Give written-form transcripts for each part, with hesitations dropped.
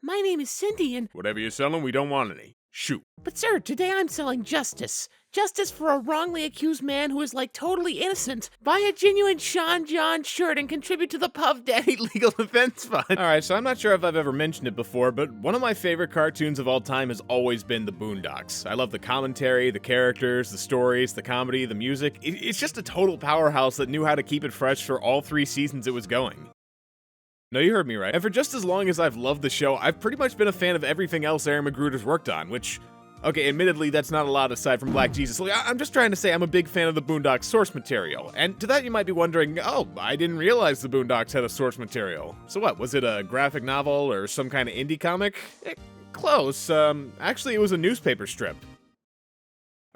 my name is Cindy and— Whatever you're selling, we don't want any. Shoot. But sir, today I'm selling justice. Justice for a wrongly accused man who is like totally innocent. Buy a genuine Sean John shirt and contribute to the Puff Daddy Legal Defense Fund. Alright, so I'm not sure if I've ever mentioned it before, but one of my favorite cartoons of all time has always been the Boondocks. I love the commentary, the characters, the stories, the comedy, the music. It's just a total powerhouse that knew how to keep it fresh for all 3 seasons it was going. No, you heard me right. And for just as long as I've loved the show, I've pretty much been a fan of everything else Aaron McGruder's worked on, which, okay, admittedly, that's not a lot aside from Black Jesus. I'm just trying to say I'm a big fan of the Boondocks source material. And to that you might be wondering, oh, I didn't realize the Boondocks had a source material. So what, was it a graphic novel or some kind of indie comic? Close. Actually, it was a newspaper strip.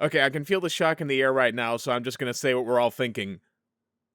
Okay, I can feel the shock in the air right now, so I'm just gonna say what we're all thinking.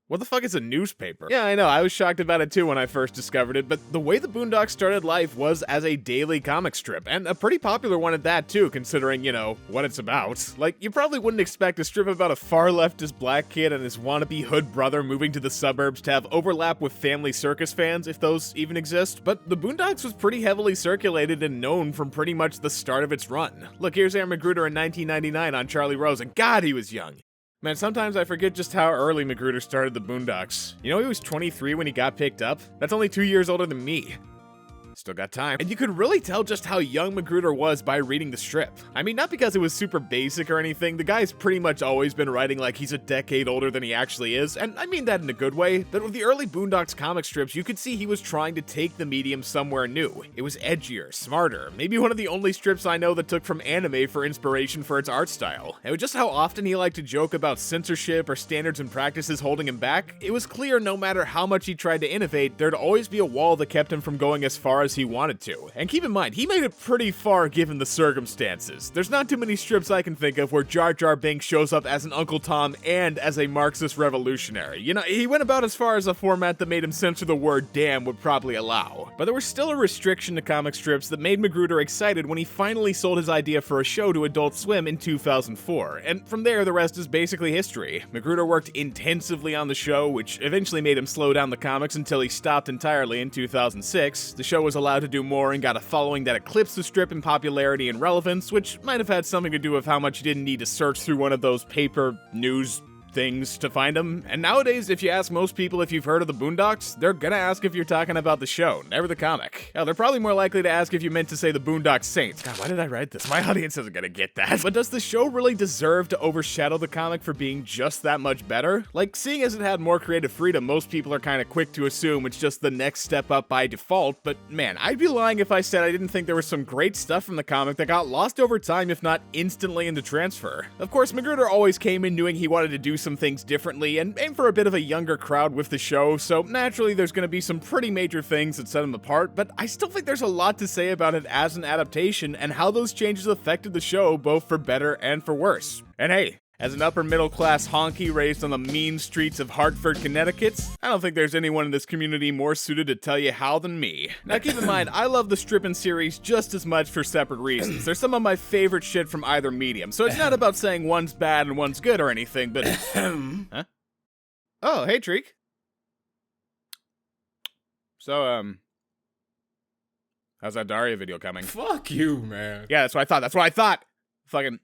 What the fuck is a newspaper? Yeah, I know, I was shocked about it too when I first discovered it, but the way the Boondocks started life was as a daily comic strip, and a pretty popular one at that too, considering, you know, what it's about. Like, you probably wouldn't expect a strip about a far-leftist black kid and his wannabe hood brother moving to the suburbs to have overlap with family circus fans, if those even exist, but the Boondocks was pretty heavily circulated and known from pretty much the start of its run. Look, here's Aaron McGruder in 1999 on Charlie Rose, and God, he was young. Man, sometimes I forget just how early McGruder started the Boondocks. You know he was 23 when he got picked up? That's only 2 years older than me. Still got time. And you could really tell just how young McGruder was by reading the strip. I mean, not because it was super basic or anything, the guy's pretty much always been writing like he's a decade older than he actually is, and I mean that in a good way, but with the early Boondocks comic strips, you could see he was trying to take the medium somewhere new. It was edgier, smarter, maybe one of the only strips I know that took from anime for inspiration for its art style. And with just how often he liked to joke about censorship or standards and practices holding him back, it was clear no matter how much he tried to innovate, there'd always be a wall that kept him from going as far as he wanted to. And keep in mind, he made it pretty far given the circumstances. There's not too many strips I can think of where Jar Jar Binks shows up as an Uncle Tom and as a Marxist revolutionary. You know, he went about as far as a format that made him censor the word damn would probably allow. But there was still a restriction to comic strips that made McGruder excited when he finally sold his idea for a show to Adult Swim in 2004. And from there, the rest is basically history. McGruder worked intensively on the show, which eventually made him slow down the comics until he stopped entirely in 2006. The show was allowed to do more and got a following that eclipsed the strip in popularity and relevance, which might have had something to do with how much you didn't need to search through one of those paper news things to find them. And nowadays, if you ask most people if you've heard of the Boondocks, they're gonna ask if you're talking about the show, never the comic. Hell, they're probably more likely to ask if you meant to say the Boondock Saints. God, why did I write this? My audience isn't gonna get that. But does the show really deserve to overshadow the comic for being just that much better? Like, seeing as it had more creative freedom, most people are kind of quick to assume it's just the next step up by default, but man, I'd be lying if I said I didn't think there was some great stuff from the comic that got lost over time, if not instantly into transfer. Of course, McGruder always came in knowing he wanted to do some things differently and aim for a bit of a younger crowd with the show, so naturally there's going to be some pretty major things that set him apart, but I still think there's a lot to say about it as an adaptation and how those changes affected the show both for better and for worse. And hey, as an upper middle class honky raised on the mean streets of Hartford, Connecticut, I don't think there's anyone in this community more suited to tell you how than me. Now keep in mind, I love the stripping series just as much for separate reasons. They're some of my favorite shit from either medium, so it's not about saying one's bad and one's good or anything, but huh? Oh, hey Treek. So, how's that Daria video coming? Fuck you, man. Yeah, that's what I thought. Fucking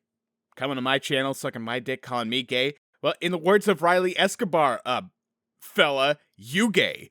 coming to my channel, sucking my dick, calling me gay. Well, in the words of Riley Escobar, fella, you gay.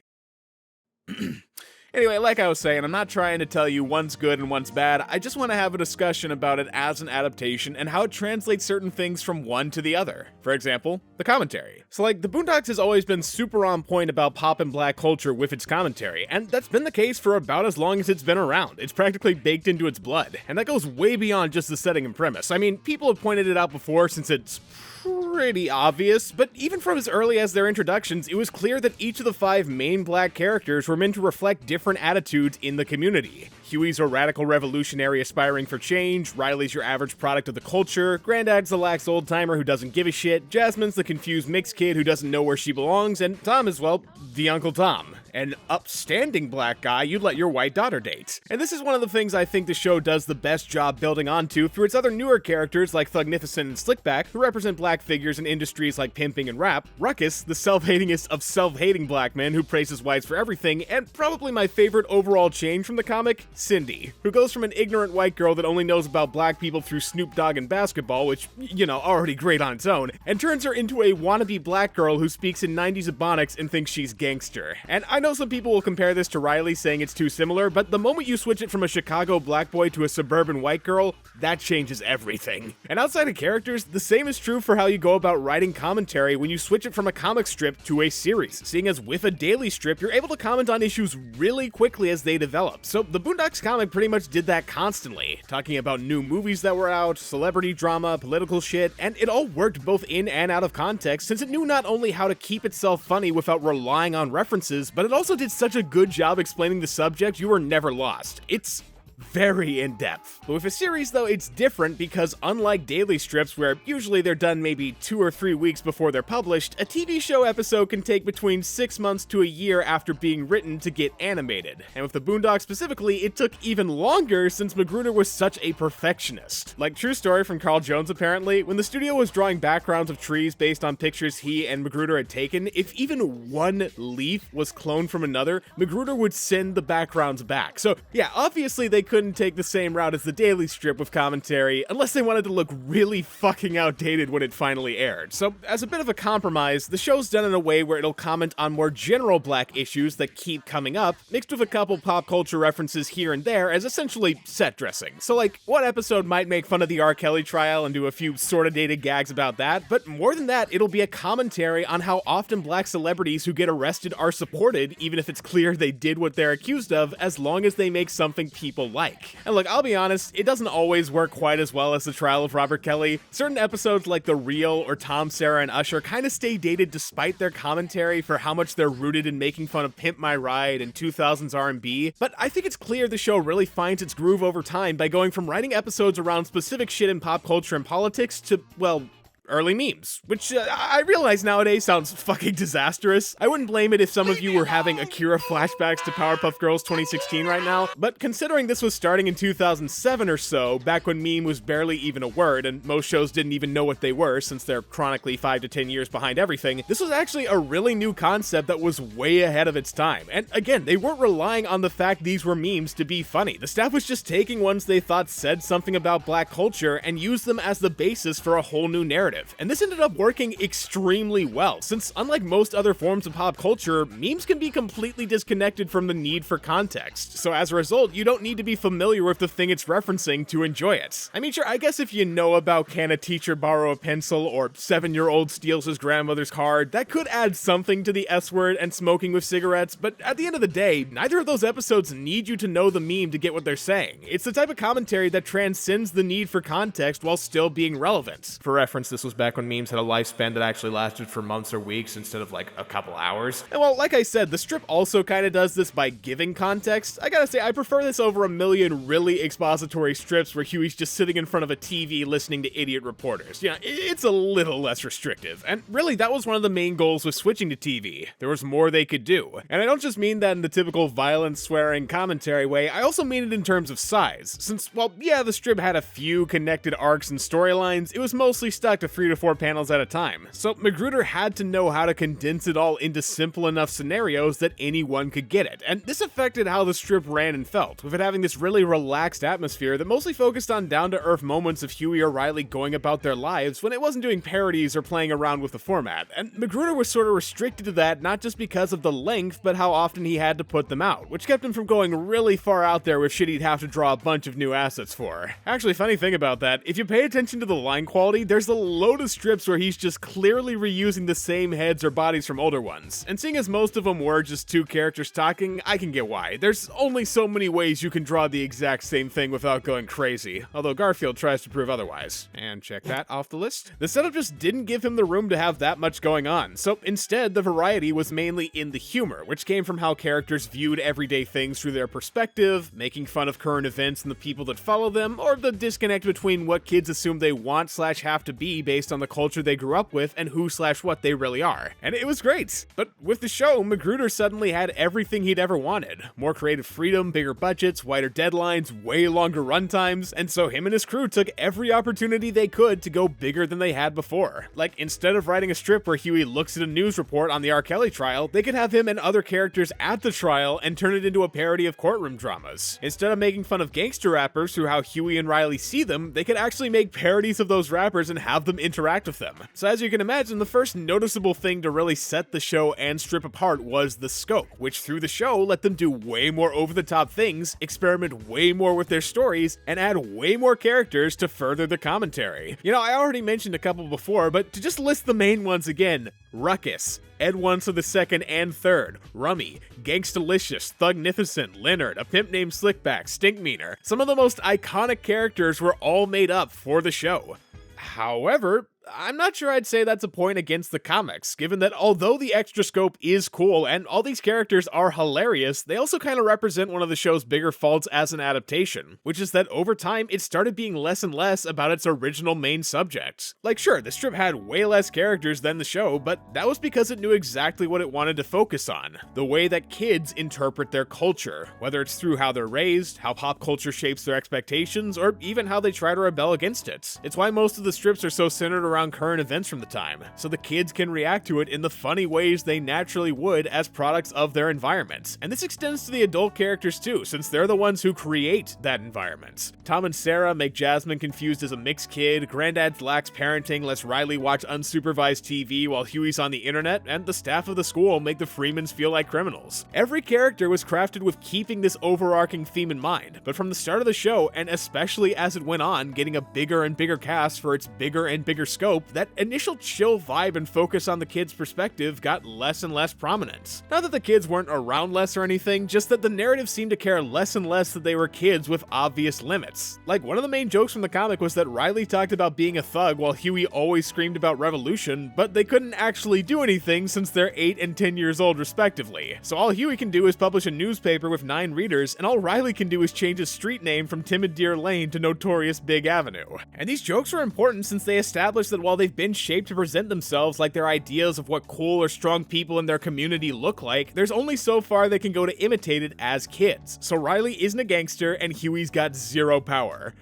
Anyway, like I was saying, I'm not trying to tell you one's good and one's bad. I just want to have a discussion about it as an adaptation and how it translates certain things from one to the other. For example, the commentary. So like, the Boondocks has always been super on point about pop and black culture with its commentary, and that's been the case for about as long as it's been around. It's practically baked into its blood, and that goes way beyond just the setting and premise. I mean, people have pointed it out before since it's pretty obvious, but even from as early as their introductions, it was clear that each of the 5 main black characters were meant to reflect different attitudes in the community. Huey's a radical revolutionary aspiring for change, Riley's your average product of the culture, Grandad's the lax old-timer who doesn't give a shit, Jasmine's the confused mixed kid who doesn't know where she belongs, and Tom is, well, the Uncle Tom. an upstanding black guy you'd let your white daughter date. And this is one of the things I think the show does the best job building onto through its other newer characters like Thugnificent and Slickback, who represent black figures in industries like pimping and rap, Ruckus, the self-hatingest of self-hating black men who praises whites for everything, and probably my favorite overall change from the comic, Cindy, who goes from an ignorant white girl that only knows about black people through Snoop Dogg and basketball, which, you know, already great on its own, and turns her into a wannabe black girl who speaks in 90s Ebonics and thinks she's gangster. And I know some people will compare this to Riley, saying it's too similar, but the moment you switch it from a Chicago black boy to a suburban white girl, that changes everything. And outside of characters, the same is true for how you go about writing commentary when you switch it from a comic strip to a series, seeing as with a daily strip, you're able to comment on issues really quickly as they develop. So the Boondocks comic pretty much did that constantly, talking about new movies that were out, celebrity drama, political shit, and it all worked both in and out of context since it knew not only how to keep itself funny without relying on references, but it also did such a good job explaining the subject you were never lost. It's very in-depth. But with a series though, it's different because unlike daily strips where usually they're done maybe 2 or 3 weeks before they're published, a TV show episode can take between 6 months to a year after being written to get animated. And with the Boondocks specifically, it took even longer since Magruder was such a perfectionist. Like true story from Carl Jones apparently, when the studio was drawing backgrounds of trees based on pictures he and Magruder had taken, if even one leaf was cloned from another, Magruder would send the backgrounds back. So yeah, obviously they couldn't take the same route as the daily strip with commentary unless they wanted to look really fucking outdated when it finally aired. So as a bit of a compromise, the show's done in a way where it'll comment on more general black issues that keep coming up, mixed with a couple pop culture references here and there as essentially set dressing. So like, one episode might make fun of the R. Kelly trial and do a few sorta dated gags about that, but more than that, it'll be a commentary on how often black celebrities who get arrested are supported, even if it's clear they did what they're accused of, as long as they make something people like. And look, I'll be honest, it doesn't always work quite as well as the trial of Robert Kelly. Certain episodes like The Real or Tom, Sarah, and Usher kind of stay dated despite their commentary for how much they're rooted in making fun of Pimp My Ride and 2000s R&B, but I think it's clear the show really finds its groove over time by going from writing episodes around specific shit in pop culture and politics to, well, early memes, which I realize nowadays sounds fucking disastrous. I wouldn't blame it if some of you were having Akira flashbacks to Powerpuff Girls 2016 right now, but considering this was starting in 2007 or so, back when meme was barely even a word, and most shows didn't even know what they were since they're chronically 5 to 10 years behind everything, this was actually a really new concept that was way ahead of its time. And again, they weren't relying on the fact these were memes to be funny. The staff was just taking ones they thought said something about black culture and used them as the basis for a whole new narrative. And this ended up working extremely well, since unlike most other forms of pop culture, memes can be completely disconnected from the need for context. So as a result, you don't need to be familiar with the thing it's referencing to enjoy it. I mean, sure, I guess if you know about can a teacher borrow a pencil or 7-year-old steals his grandmother's car, that could add something to the S word and smoking with cigarettes, but at the end of the day, neither of those episodes need you to know the meme to get what they're saying. It's the type of commentary that transcends the need for context while still being relevant. For reference, this was back when memes had a lifespan that actually lasted for months or weeks instead of like a couple hours. And well, like I said, the strip also kind of does this by giving context. I gotta say, I prefer this over a million really expository strips where Huey's just sitting in front of a TV listening to idiot reporters. Yeah, it's a little less restrictive. And really, that was one of the main goals with switching to TV. There was more they could do. And I don't just mean that in the typical violent, swearing commentary way, I also mean it in terms of size. Since, well, yeah, the strip had a few connected arcs and storylines, it was mostly stuck to 3 to 4 panels at a time. So Magruder had to know how to condense it all into simple enough scenarios that anyone could get it. And this affected how the strip ran and felt, with it having this really relaxed atmosphere that mostly focused on down-to-earth moments of Huey or Riley going about their lives when it wasn't doing parodies or playing around with the format. And Magruder was sort of restricted to that not just because of the length, but how often he had to put them out, which kept him from going really far out there with shit he'd have to draw a bunch of new assets for. Actually, funny thing about that, if you pay attention to the line quality, there's a load of strips where he's just clearly reusing the same heads or bodies from older ones. And seeing as most of them were just 2 characters talking, I can get why. There's only so many ways you can draw the exact same thing without going crazy, although Garfield tries to prove otherwise. And check that off the list. The setup just didn't give him the room to have that much going on, so instead the variety was mainly in the humor, which came from how characters viewed everyday things through their perspective, making fun of current events and the people that follow them, or the disconnect between what kids assume they want/have to be based based on the culture they grew up with and who/what they really are. And it was great. But with the show, Magruder suddenly had everything he'd ever wanted. More creative freedom, bigger budgets, wider deadlines, way longer runtimes, and so him and his crew took every opportunity they could to go bigger than they had before. Like, instead of writing a strip where Huey looks at a news report on the R. Kelly trial, they could have him and other characters at the trial and turn it into a parody of courtroom dramas. Instead of making fun of gangster rappers through how Huey and Riley see them, they could actually make parodies of those rappers and have them interact with them. So as you can imagine, the first noticeable thing to really set the show and strip apart was the scope, which through the show let them do way more over-the-top things, experiment way more with their stories, and add way more characters to further the commentary. You know, I already mentioned a couple before, but to just list the main ones again: Ruckus, Ed Once of the Second and Third, Rummy, Gangstalicious, Thugnificent, Leonard, A Pimp Named Slickback, Stinkmeaner. Some of the most iconic characters were all made up for the show. However, I'm not sure I'd say that's a point against the comics, given that although the extra scope is cool and all these characters are hilarious, they also kind of represent one of the show's bigger faults as an adaptation, which is that over time it started being less and less about its original main subject. Like, sure, the strip had way less characters than the show, but that was because it knew exactly what it wanted to focus on: the way that kids interpret their culture, whether it's through how they're raised, how pop culture shapes their expectations, or even how they try to rebel against it. It's why most of the strips are so centered around current events from the time, so the kids can react to it in the funny ways they naturally would as products of their environment. And this extends to the adult characters too, since they're the ones who create that environment. Tom and Sarah make Jasmine confused as a mixed kid, Granddad's lax parenting lets Riley watch unsupervised TV while Huey's on the internet, and the staff of the school make the Freemans feel like criminals. Every character was crafted with keeping this overarching theme in mind, but from the start of the show, and especially as it went on, getting a bigger and bigger cast for its bigger and bigger scope, that initial chill vibe and focus on the kids' perspective got less and less prominent. Not that the kids weren't around less or anything, just that the narrative seemed to care less and less that they were kids with obvious limits. Like, one of the main jokes from the comic was that Riley talked about being a thug while Huey always screamed about revolution, but they couldn't actually do anything since they're 8 and 10 years old respectively. So all Huey can do is publish a newspaper with 9 readers, and all Riley can do is change his street name from Timid Deer Lane to Notorious Big Avenue. And these jokes are important since they established that while they've been shaped to present themselves like their ideas of what cool or strong people in their community look like, there's only so far they can go to imitate it as kids. So Riley isn't a gangster and Huey's got zero power.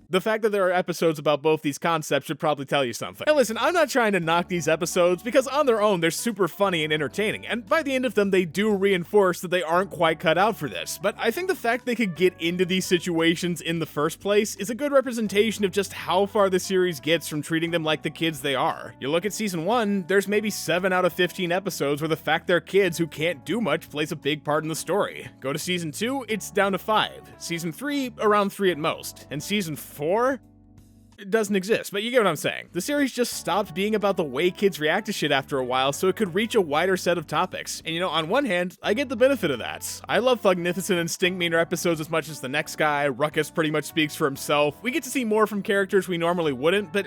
The fact that there are episodes about both these concepts should probably tell you something. And listen, I'm not trying to knock these episodes, because on their own they're super funny and entertaining, and by the end of them they do reinforce that they aren't quite cut out for this, but I think the fact they could get into these situations in the first place is a good representation of just how far the series gets from treating them like the kids they are. You look at season 1, there's maybe 7 out of 15 episodes where the fact they're kids who can't do much plays a big part in the story. Go to season 2, it's down to 5. Season 3, around 3 at most. And season 4, it doesn't exist, but you get what I'm saying. The series just stopped being about the way kids react to shit after a while, so it could reach a wider set of topics. And you know, on one hand, I get the benefit of that. I love Thugnificent and Stinkmeaner episodes as much as the next guy. Ruckus pretty much speaks for himself. We get to see more from characters we normally wouldn't, but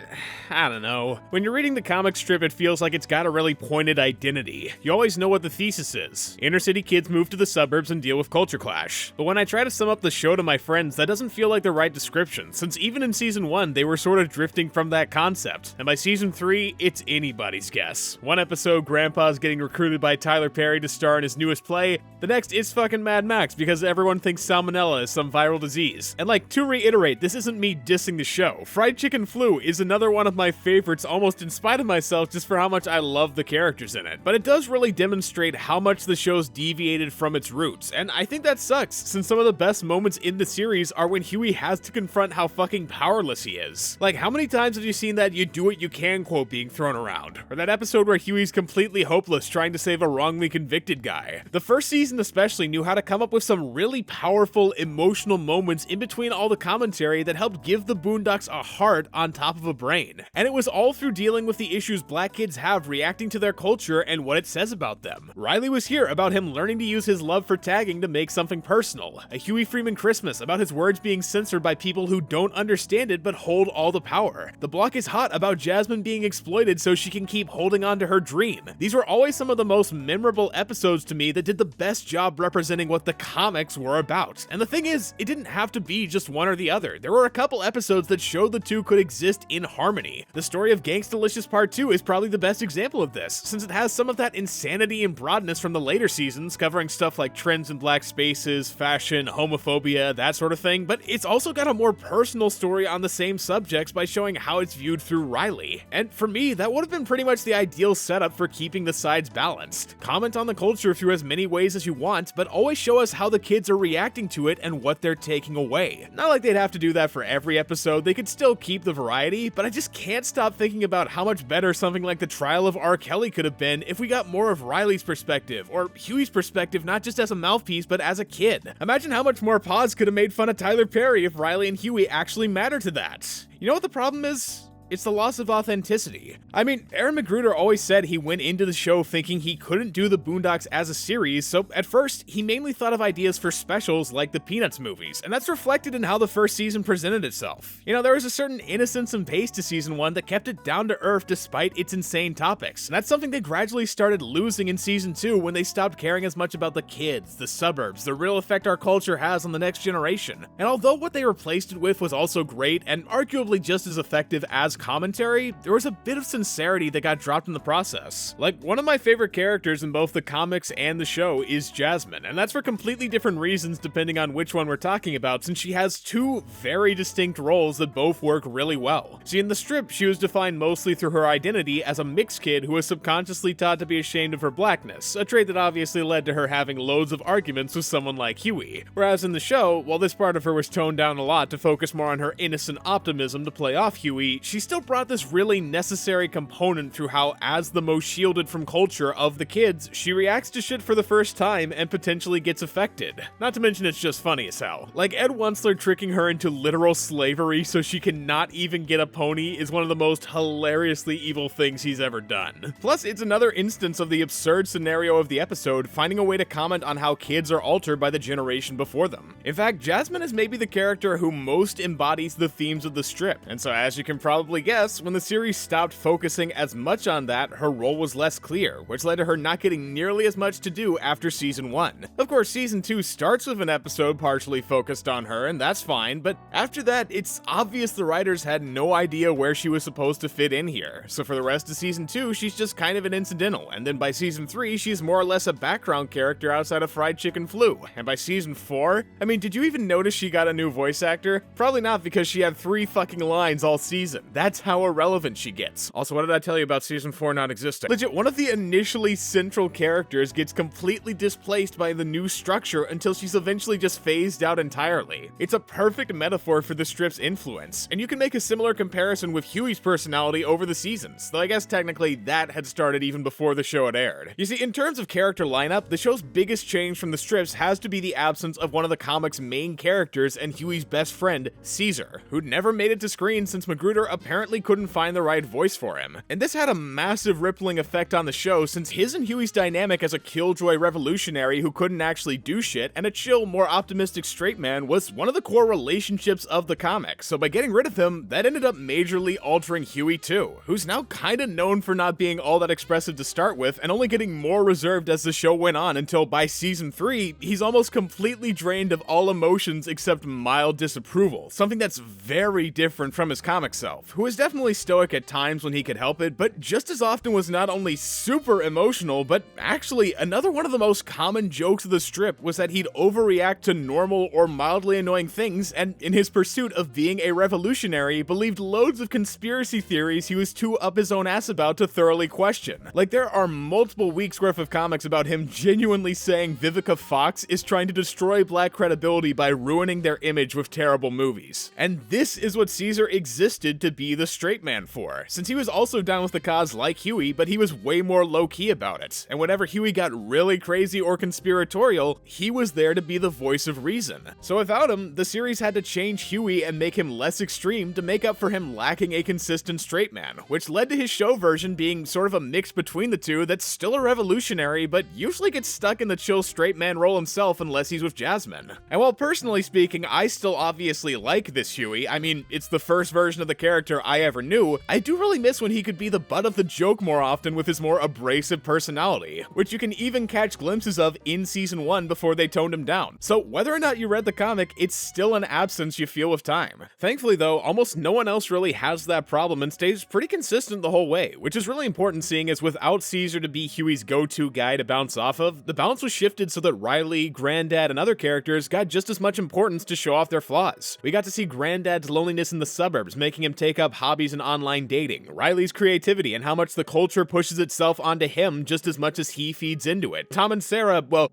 I don't know. When you're reading the comic strip, it feels like it's got a really pointed identity. You always know what the thesis is. Inner city kids move to the suburbs and deal with culture clash. But when I try to sum up the show to my friends, that doesn't feel like the right description, since even in season 1, they were sort of drifting from that concept. And by season 3, it's anybody's guess. One episode, Grandpa's getting recruited by Tyler Perry to star in his newest play. The next, it's fucking Mad Max because everyone thinks salmonella is some viral disease. And like, to reiterate, this isn't me dissing the show. Fried Chicken Flu is another one of my favorites, almost in spite of myself, just for how much I love the characters in it. But it does really demonstrate how much the show's deviated from its roots, and I think that sucks, since some of the best moments in the series are when Huey has to confront how fucking powerless he is. Like, how many times have you seen that "you do what you can" quote being thrown around? Or that episode where Huey's completely hopeless trying to save a wrongly convicted guy? The first season especially knew how to come up with some really powerful, emotional moments in between all the commentary that helped give the Boondocks a heart on top of a brain. And it was all through dealing with the issues black kids have reacting to their culture and what it says about them. Riley was here about him learning to use his love for tagging to make something personal. A Huey Freeman Christmas about his words being censored by people who don't understand it but hold all the power. The block is hot about Jasmine being exploited so she can keep holding on to her dream. These were always some of the most memorable episodes to me that did the best job representing what the comics were about. And the thing is, it didn't have to be just one or the other. There were a couple episodes that showed the two could exist in harmony. The story of Gangstalicious Part 2 is probably the best example of this, since it has some of that insanity and broadness from the later seasons, covering stuff like trends in black spaces, fashion, homophobia, that sort of thing, but it's also got a more personal story on the same subjects by showing how it's viewed through Riley. And for me, that would have been pretty much the ideal setup for keeping the sides balanced. Comment on the culture through as many ways as you want, but always show us how the kids are reacting to it and what they're taking away. Not like they'd have to do that for every episode, they could still keep the variety, but I just can't stop thinking about how much better something like the trial of R. Kelly could have been if we got more of Riley's perspective, or Huey's perspective not just as a mouthpiece but as a kid. Imagine how much more Pods could have made fun of Tyler Perry if Riley and Huey actually mattered to that. You know what the problem is? It's the loss of authenticity. I mean, Aaron McGruder always said he went into the show thinking he couldn't do the Boondocks as a series, so at first, he mainly thought of ideas for specials like the Peanuts movies, and that's reflected in how the first season presented itself. You know, there was a certain innocence and pace to season 1 that kept it down to earth despite its insane topics, and that's something they gradually started losing in season 2 when they stopped caring as much about the kids, the suburbs, the real effect our culture has on the next generation. And although what they replaced it with was also great, and arguably just as effective as commentary, there was a bit of sincerity that got dropped in the process. Like, one of my favorite characters in both the comics and the show is Jasmine, and that's for completely different reasons depending on which one we're talking about, since she has two very distinct roles that both work really well. See, in the strip, she was defined mostly through her identity as a mixed kid who was subconsciously taught to be ashamed of her blackness, a trait that obviously led to her having loads of arguments with someone like Huey. Whereas in the show, while this part of her was toned down a lot to focus more on her innocent optimism to play off Huey, she still brought this really necessary component through how, as the most shielded from culture of the kids, she reacts to shit for the first time and potentially gets affected. Not to mention it's just funny as hell. Like, Ed Wunsler tricking her into literal slavery so she cannot even get a pony is one of the most hilariously evil things he's ever done. Plus, it's another instance of the absurd scenario of the episode, finding a way to comment on how kids are altered by the generation before them. In fact, Jasmine is maybe the character who most embodies the themes of the strip, and so as you can probably guess, when the series stopped focusing as much on that, her role was less clear, which led to her not getting nearly as much to do after season 1. Of course, season 2 starts with an episode partially focused on her, and that's fine, but after that, it's obvious the writers had no idea where she was supposed to fit in here. So for the rest of season 2, she's just kind of an incidental, and then by season 3, she's more or less a background character outside of Fried Chicken Flu. And by season 4, I mean, did you even notice she got a new voice actor? Probably not, because she had 3 fucking lines all season. That's how irrelevant she gets. Also, what did I tell you about season 4 not existing? Legit, one of the initially central characters gets completely displaced by the new structure until she's eventually just phased out entirely. It's a perfect metaphor for the strip's influence, and you can make a similar comparison with Huey's personality over the seasons, though I guess technically that had started even before the show had aired. You see, in terms of character lineup, the show's biggest change from the strips has to be the absence of one of the comic's main characters and Huey's best friend, Caesar, who'd never made it to screen since Magruder apparently couldn't find the right voice for him. And this had a massive rippling effect on the show, since his and Huey's dynamic as a killjoy revolutionary who couldn't actually do shit and a chill, more optimistic straight man was one of the core relationships of the comic. So by getting rid of him, that ended up majorly altering Huey too, who's now kinda known for not being all that expressive to start with and only getting more reserved as the show went on until by season 3, he's almost completely drained of all emotions except mild disapproval, something that's very different from his comic self, who is definitely stoic at times when he could help it, but just as often was not only super emotional, but actually another one of the most common jokes of the strip was that he'd overreact to normal or mildly annoying things, and in his pursuit of being a revolutionary, believed loads of conspiracy theories he was too up his own ass about to thoroughly question. Like, there are multiple weeks worth of comics about him genuinely saying Vivica Fox is trying to destroy black credibility by ruining their image with terrible movies. And this is what Caesar existed to be be the straight man for, since he was also down with the cause like Huey, but he was way more low-key about it, and whenever Huey got really crazy or conspiratorial, he was there to be the voice of reason. So without him, the series had to change Huey and make him less extreme to make up for him lacking a consistent straight man, which led to his show version being sort of a mix between the two that's still a revolutionary, but usually gets stuck in the chill straight man role himself unless he's with Jasmine. And while personally speaking, I still obviously like this Huey, I mean, it's the first version of the character I ever knew, I do really miss when he could be the butt of the joke more often with his more abrasive personality, which you can even catch glimpses of in season 1 before they toned him down. So whether or not you read the comic, it's still an absence you feel with time. Thankfully though, almost no one else really has that problem and stays pretty consistent the whole way, which is really important seeing as without Caesar to be Huey's go-to guy to bounce off of, the balance was shifted so that Riley, Granddad, and other characters got just as much importance to show off their flaws. We got to see Granddad's loneliness in the suburbs, making him take up hobbies and online dating, Riley's creativity and how much the culture pushes itself onto him just as much as he feeds into it. Tom and Sarah, well,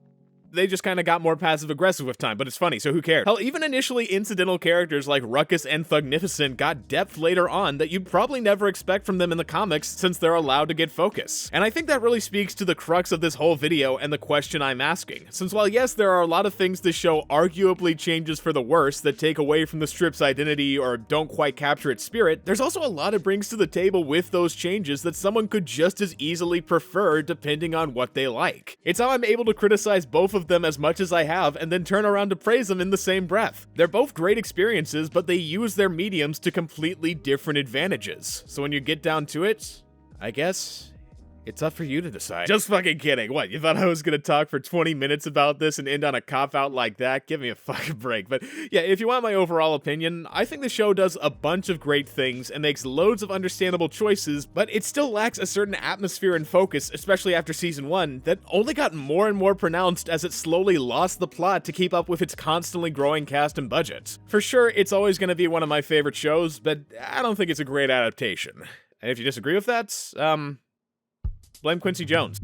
they just kind of got more passive-aggressive with time, but it's funny, so who cares? Hell, even initially incidental characters like Ruckus and Thugnificent got depth later on that you'd probably never expect from them in the comics since they're allowed to get focus. And I think that really speaks to the crux of this whole video and the question I'm asking. Since while yes, there are a lot of things this show arguably changes for the worse that take away from the strip's identity or don't quite capture its spirit, there's also a lot it brings to the table with those changes that someone could just as easily prefer depending on what they like. It's how I'm able to criticize both of them as much as I have and then turn around to praise them in the same breath. They're both great experiences, but they use their mediums to completely different advantages. So when you get down to it, I guess it's up for you to decide. Just fucking kidding. What, you thought I was gonna talk for 20 minutes about this and end on a cop-out like that? Give me a fucking break. But yeah, if you want my overall opinion, I think the show does a bunch of great things and makes loads of understandable choices, but it still lacks a certain atmosphere and focus, especially after season 1, that only got more and more pronounced as it slowly lost the plot to keep up with its constantly growing cast and budget. For sure, it's always gonna be one of my favorite shows, but I don't think it's a great adaptation. And if you disagree with that, blame Quincy Jones.